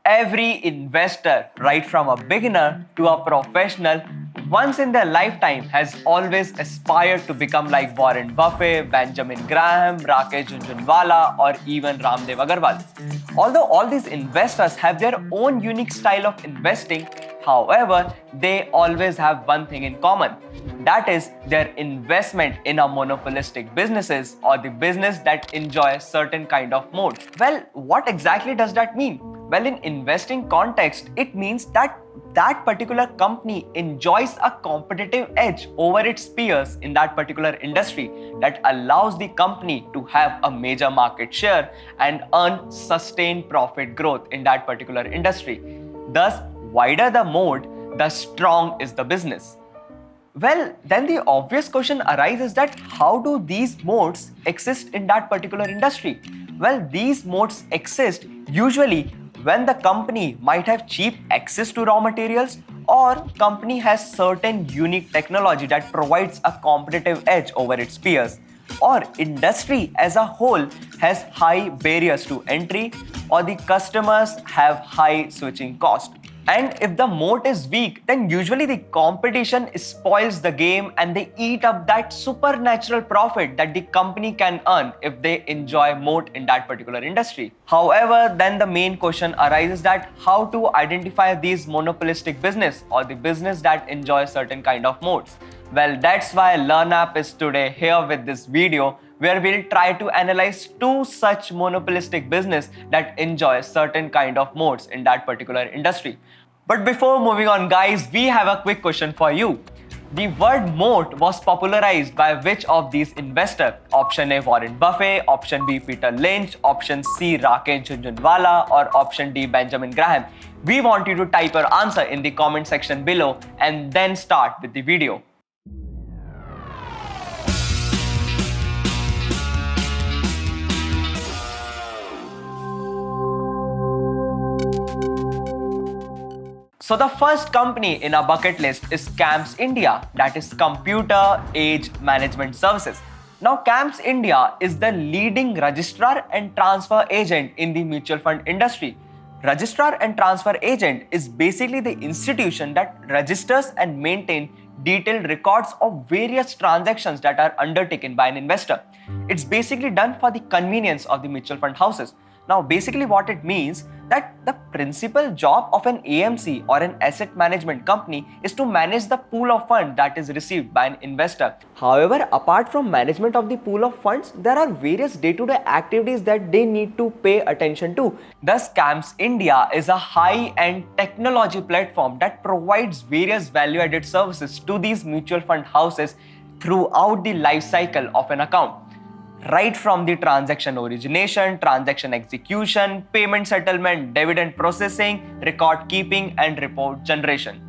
Every investor, right from a beginner to a professional, once in their lifetime has always aspired to become like Warren Buffett, Benjamin Graham, Rakesh Jhunjhunwala, or even Ramdeo Agarwal. Although all these investors have their own unique style of investing, however, they always have one thing in common. That is their investment in a monopolistic businesses or the business that enjoy certain kind of mode. Well, what exactly does that mean? Well, in investing context, it means that particular company enjoys a competitive edge over its peers in that particular industry that allows the company to have a major market share and earn sustained profit growth in that particular industry. Thus, wider the moat, the strong is the business. Well, then the obvious question arises that how do these moats exist in that particular industry? Well, these moats exist usually when the company might have cheap access to raw materials or company has certain unique technology that provides a competitive edge over its peers, or industry as a whole has high barriers to entry or the customers have high switching cost. And if the moat is weak, then usually the competition spoils the game and they eat up that supernatural profit that the company can earn if they enjoy moat in that particular industry. However, then the main question arises that how to identify these monopolistic business or the business that enjoy certain kind of moats. Well, that's why LearnApp is today here with this video where we'll try to analyze two such monopolistic business that enjoy certain kind of moats in that particular industry. But before moving on, guys, we have a quick question for you. The word moat was popularized by which of these investors? Option A, Warren Buffett, option B, Peter Lynch, option C, Rakesh Jhunjhunwala, or option D, Benjamin Graham. We want you to type your answer in the comment section below and then start with the video. So the first company in our bucket list is CAMS India, that is Computer Age Management Services. Now CAMS India is the leading registrar and transfer agent in the mutual fund industry. Registrar and transfer agent is basically the institution that registers and maintains detailed records of various transactions that are undertaken by an investor. It's basically done for the convenience of the mutual fund houses. Now, basically what it means that the principal job of an AMC or an asset management company is to manage the pool of funds that is received by an investor. However, apart from management of the pool of funds, there are various day-to-day activities that they need to pay attention to. Thus, CAMS India is a high-end technology platform that provides various value-added services to these mutual fund houses throughout the life cycle of an account. Right from the transaction origination, transaction execution, payment settlement, dividend processing, record keeping, and report generation.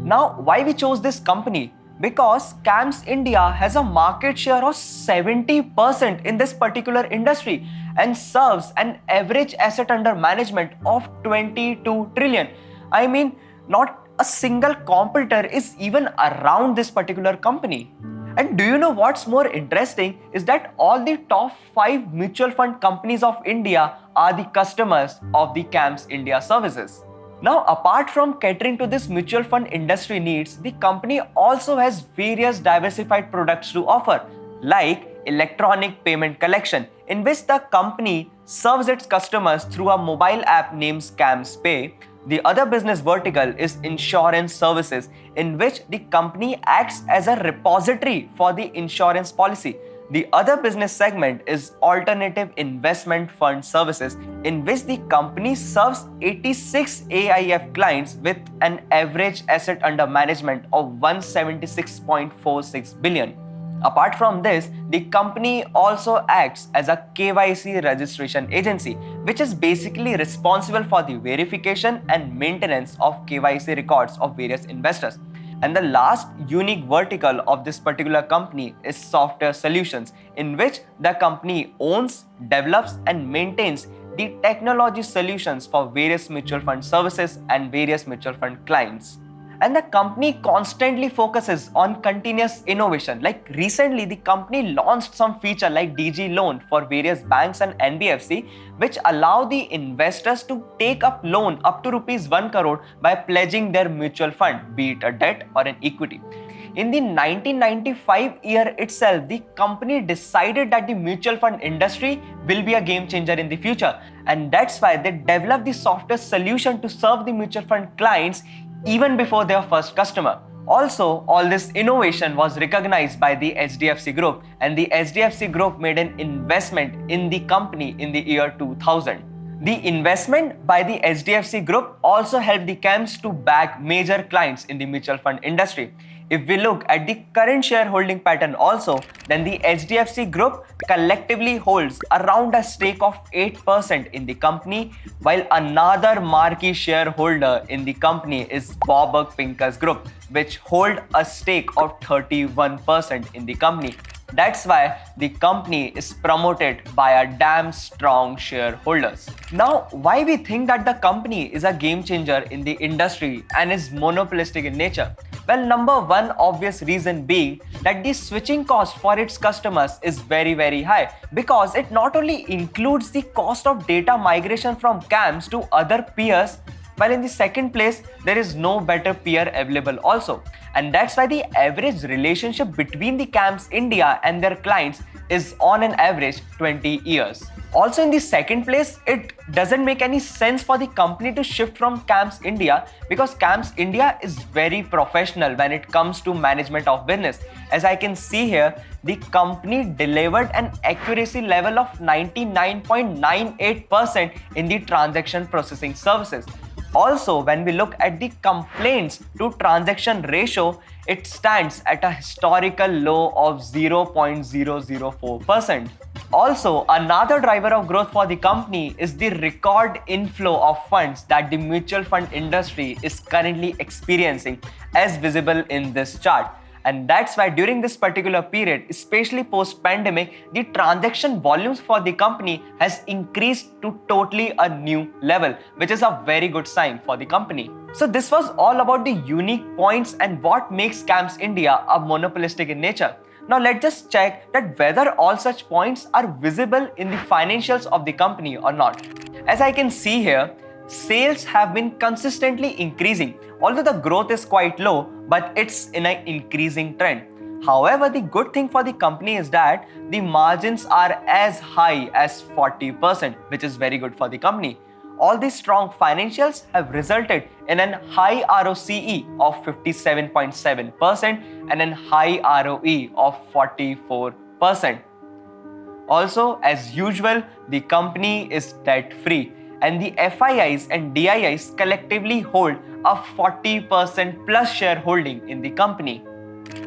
Now, why we chose this company? Because CAMS India has a market share of 70% in this particular industry and serves an average asset under management of 22 trillion. I mean, not a single competitor is even around this particular company. And do you know what's more interesting is that all the top 5 mutual fund companies of India are the customers of the CAMS India services. Now, apart from catering to this mutual fund industry needs, the company also has various diversified products to offer, like electronic payment collection, in which the company serves its customers through a mobile app named CAMS Pay. The other business vertical is insurance services, in which the company acts as a repository for the insurance policy. The other business segment is alternative investment fund services, in which the company serves 86 AIF clients with an average asset under management of 176.46 billion. Apart from this, the company also acts as a KYC registration agency, which is basically responsible for the verification and maintenance of KYC records of various investors. And the last unique vertical of this particular company is software solutions, in which the company owns, develops, and maintains the technology solutions for various mutual fund services and various mutual fund clients. And the company constantly focuses on continuous innovation. Like recently, the company launched some feature like DG loan for various banks and NBFC, which allow the investors to take up loan up to rupees 1 crore by pledging their mutual fund, be it a debt or an equity. In the 1995 year itself, the company decided that the mutual fund industry will be a game changer in the future, and that's why they developed the software solution to serve the mutual fund clients even before their first customer. Also, all this innovation was recognized by the HDFC Group, and the HDFC Group made an investment in the company in the year 2000. The investment by the HDFC Group also helped the CAMS to back major clients in the mutual fund industry. If we look at the current shareholding pattern also, then the HDFC Group collectively holds around a stake of 8% in the company, while another marquee shareholder in the company is Warburg Pincus Group, which hold a stake of 31% in the company. That's why the company is promoted by a damn strong shareholders. Now, why we think that the company is a game changer in the industry and is monopolistic in nature? Well, number one obvious reason being that the switching cost for its customers is very high, because it not only includes the cost of data migration from CAMS to other peers, while in the second place, there is no better peer available also. And that's why the average relationship between the CAMS India and their clients is on an average 20 years. Also in the second place, it doesn't make any sense for the company to shift from CAMS India, because CAMS India is very professional when it comes to management of business. As I can see here, the company delivered an accuracy level of 99.98% in the transaction processing services. Also, when we look at the complaints to transaction ratio, it stands at a historical low of 0.004%. Also, another driver of growth for the company is the record inflow of funds that the mutual fund industry is currently experiencing, as visible in this chart. And that's why during this particular period, especially post-pandemic, the transaction volumes for the company has increased to totally a new level, which is a very good sign for the company. So this was all about the unique points and what makes CAMS India a monopolistic in nature. Now let's just check that whether all such points are visible in the financials of the company or not. As I can see here, sales have been consistently increasing, although the growth is quite low, but it's in an increasing trend. However, the good thing for the company is that the margins are as high as 40%, which is very good for the company. All these strong financials have resulted in a high ROCE of 57.7% and a high ROE of 44%. Also, as usual, the company is debt-free, and the FIIs and DIIs collectively hold a 40% plus shareholding in the company.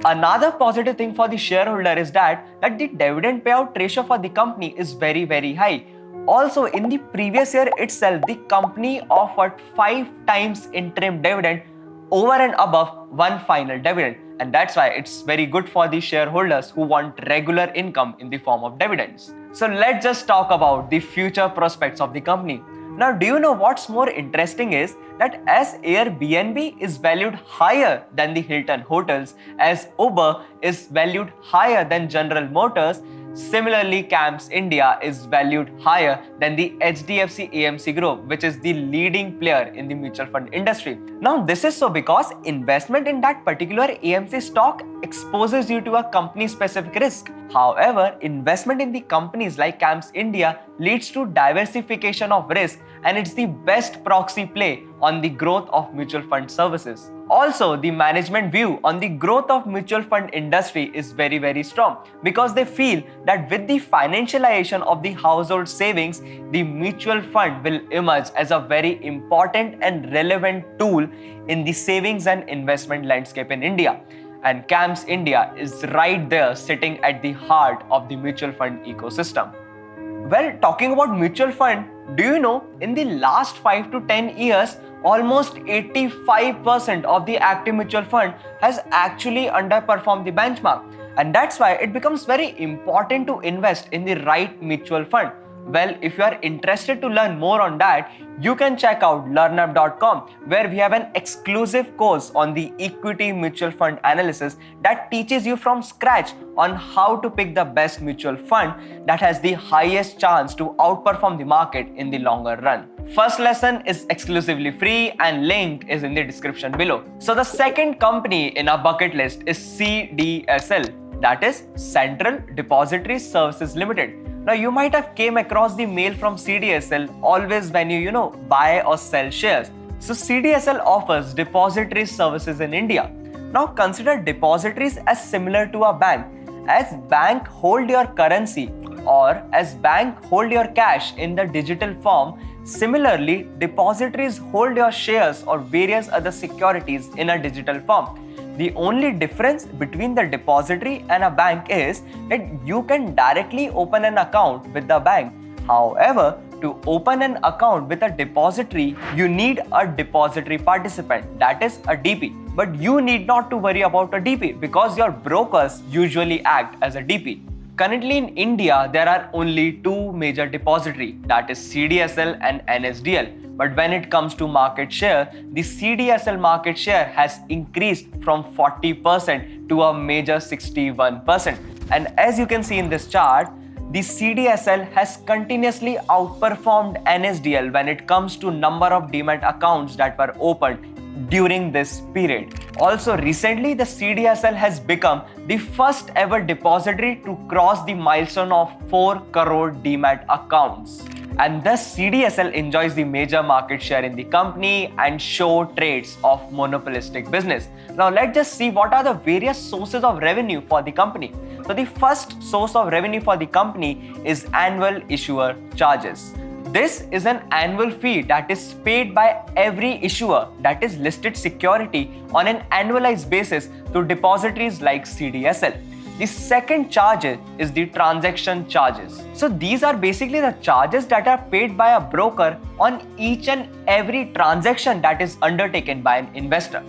Another positive thing for the shareholder is that the dividend payout ratio for the company is very high. Also, in the previous year itself, the company offered 5 times interim dividend over and above one final dividend. And that's why it's very good for the shareholders who want regular income in the form of dividends. So let's just talk about the future prospects of the company. Now, do you know what's more interesting is that as Airbnb is valued higher than the Hilton hotels, as Uber is valued higher than General Motors, similarly CAMS India is valued higher than the HDFC AMC Group, which is the leading player in the mutual fund industry. Now, this is so because investment in that particular AMC stock exposes you to a company-specific risk. However, investment in the companies like CAMS India leads to diversification of risk, and it's the best proxy play on the growth of mutual fund services. Also, the management view on the growth of mutual fund industry is very strong, because they feel that with the financialization of the household savings, the mutual fund will emerge as a very important and relevant tool in the savings and investment landscape in India. And CAMS India is right there sitting at the heart of the mutual fund ecosystem. Well, talking about mutual fund, do you know in the last 5 to 10 years, almost 85% of the active mutual fund has actually underperformed the benchmark. And that's why it becomes very important to invest in the right mutual fund. Well, if you are interested to learn more on that, you can check out LearnApp.com, where we have an exclusive course on the equity mutual fund analysis that teaches you from scratch on how to pick the best mutual fund that has the highest chance to outperform the market in the longer run. First lesson is exclusively free and link is in the description below. So the second company in our bucket list is CDSL, that is Central Depository Services Limited. Now you might have came across the mail from CDSL always when you buy or sell shares. So CDSL offers depository services in India. Now consider depositories as similar to a bank. As bank hold your currency or as bank hold your cash in the digital form, similarly depositories hold your shares or various other securities in a digital form. The only difference between the depository and a bank is that you can directly open an account with the bank. However, to open an account with a depository, you need a depository participant, that is a DP. But you need not to worry about a DP because your brokers usually act as a DP. Currently in India, there are only two major depositories, that is CDSL and NSDL. But when it comes to market share, the CDSL market share has increased from 40% to a major 61%. And as you can see in this chart, the CDSL has continuously outperformed NSDL when it comes to number of demat accounts that were opened during this period. Also recently, the CDSL has become the first ever depository to cross the milestone of 4 crore demat accounts. And thus CDSL enjoys the major market share in the company and show traits of monopolistic business. Now let's just see what are the various sources of revenue for the company. So the first source of revenue for the company is annual issuer charges. This is an annual fee that is paid by every issuer that is listed security on an annualized basis to depositories like CDSL. The second charge is the transaction charges. So these are basically the charges that are paid by a broker on each and every transaction that is undertaken by an investor.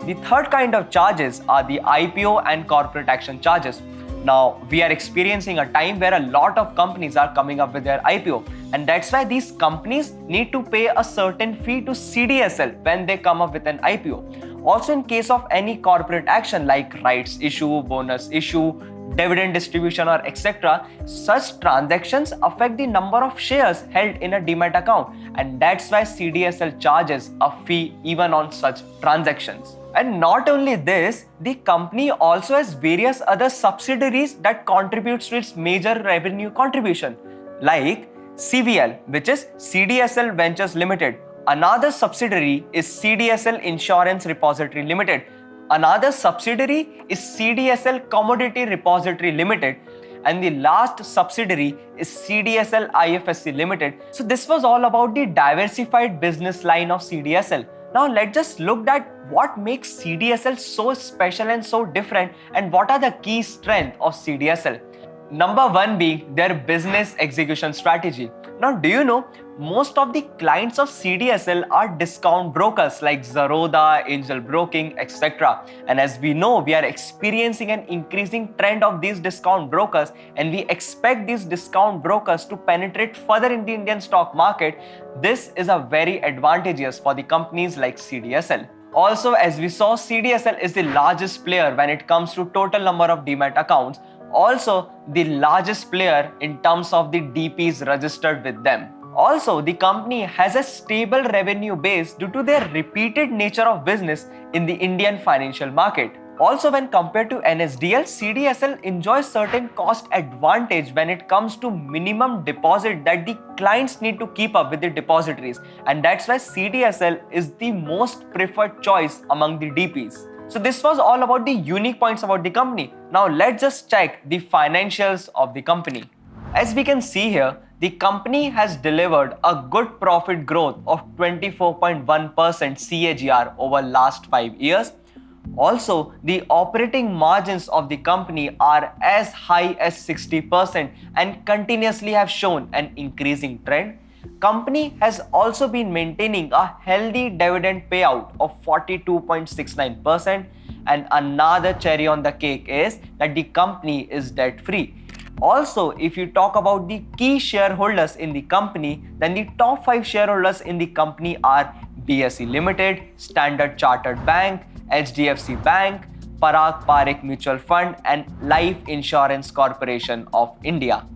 The third kind of charges are the IPO and corporate action charges. Now, we are experiencing a time where a lot of companies are coming up with their IPO, and that's why these companies need to pay a certain fee to CDSL when they come up with an IPO. Also, in case of any corporate action like rights issue, bonus issue, dividend distribution or etc., such transactions affect the number of shares held in a demat account, and that's why CDSL charges a fee even on such transactions. And not only this, the company also has various other subsidiaries that contributes to its major revenue contribution, like CVL, which is CDSL Ventures Limited. Another subsidiary is CDSL Insurance Repository Limited. Another subsidiary is CDSL Commodity Repository Limited. And the last subsidiary is CDSL IFSC Limited. So this was all about the diversified business line of CDSL. Now let's just look at what makes CDSL so special and so different, and what are the key strengths of CDSL. Number one being their business execution strategy. Now, do you know most of the clients of CDSL are discount brokers like Zerodha, Angel Broking, etc. And as we know, we are experiencing an increasing trend of these discount brokers, and we expect these discount brokers to penetrate further in the Indian stock market. This is a very advantageous for the companies like CDSL. Also, as we saw, CDSL is the largest player when it comes to total number of demat accounts. Also, the largest player in terms of the DPs registered with them. Also, the company has a stable revenue base due to their repeated nature of business in the Indian financial market. Also, when compared to NSDL, CDSL enjoys certain cost advantage when it comes to minimum deposit that the clients need to keep up with the depositories, and that's why CDSL is the most preferred choice among the DPs. So this was all about the unique points about the company. Now let's just check the financials of the company. As we can see here, the company has delivered a good profit growth of 24.1% CAGR over last 5 years. Also, the operating margins of the company are as high as 60% and continuously have shown an increasing trend. Company has also been maintaining a healthy dividend payout of 42.69%, and another cherry on the cake is that the company is debt free. Also, if you talk about the key shareholders in the company, then the top 5 shareholders in the company are BSE Limited, Standard Chartered Bank, HDFC Bank, Parag Parikh Mutual Fund, and Life Insurance Corporation of India.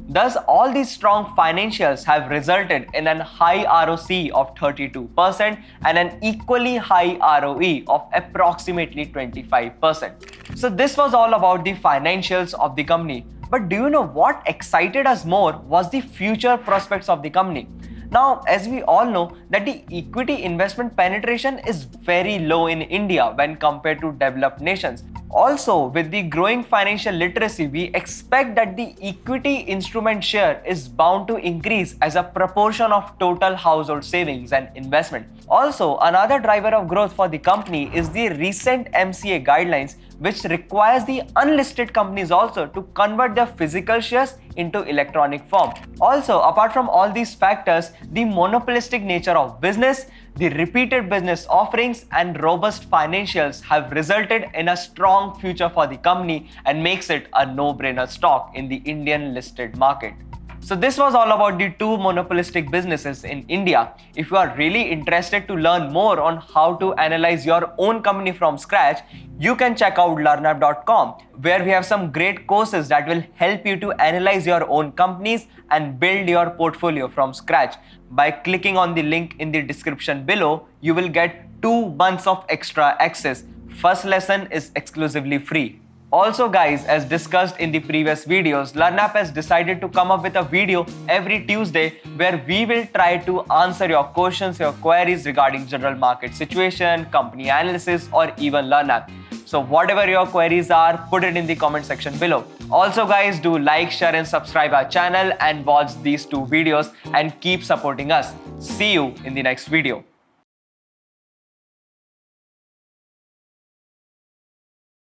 Thus, all these strong financials have resulted in an high ROC of 32% and an equally high ROE of approximately 25%. So this was all about the financials of the company. But do you know what excited us more was the future prospects of the company. Now, as we all know that the equity investment penetration is very low in India when compared to developed nations. Also, with the growing financial literacy, we expect that the equity instrument share is bound to increase as a proportion of total household savings and investment. Also, another driver of growth for the company is the recent MCA guidelines, which requires the unlisted companies also to convert their physical shares into electronic form. Also, apart from all these factors, the monopolistic nature of business, the repeated business offerings, and robust financials have resulted in a strong future for the company and makes it a no-brainer stock in the Indian listed market. So this was all about the two monopolistic businesses in India. If you are really interested to learn more on how to analyze your own company from scratch, you can check out LearnApp.com, where we have some great courses that will help you to analyze your own companies and build your portfolio from scratch. By clicking on the link in the description below, you will get 2 months of extra access. First lesson is exclusively free. Also guys, as discussed in the previous videos, LearnApp has decided to come up with a video every Tuesday where we will try to answer your questions, your queries regarding general market situation, company analysis, or even LearnApp. So whatever your queries are, put it in the comment section below. Also guys, do like, share and subscribe our channel and watch these 2 videos and keep supporting us. See you in the next video.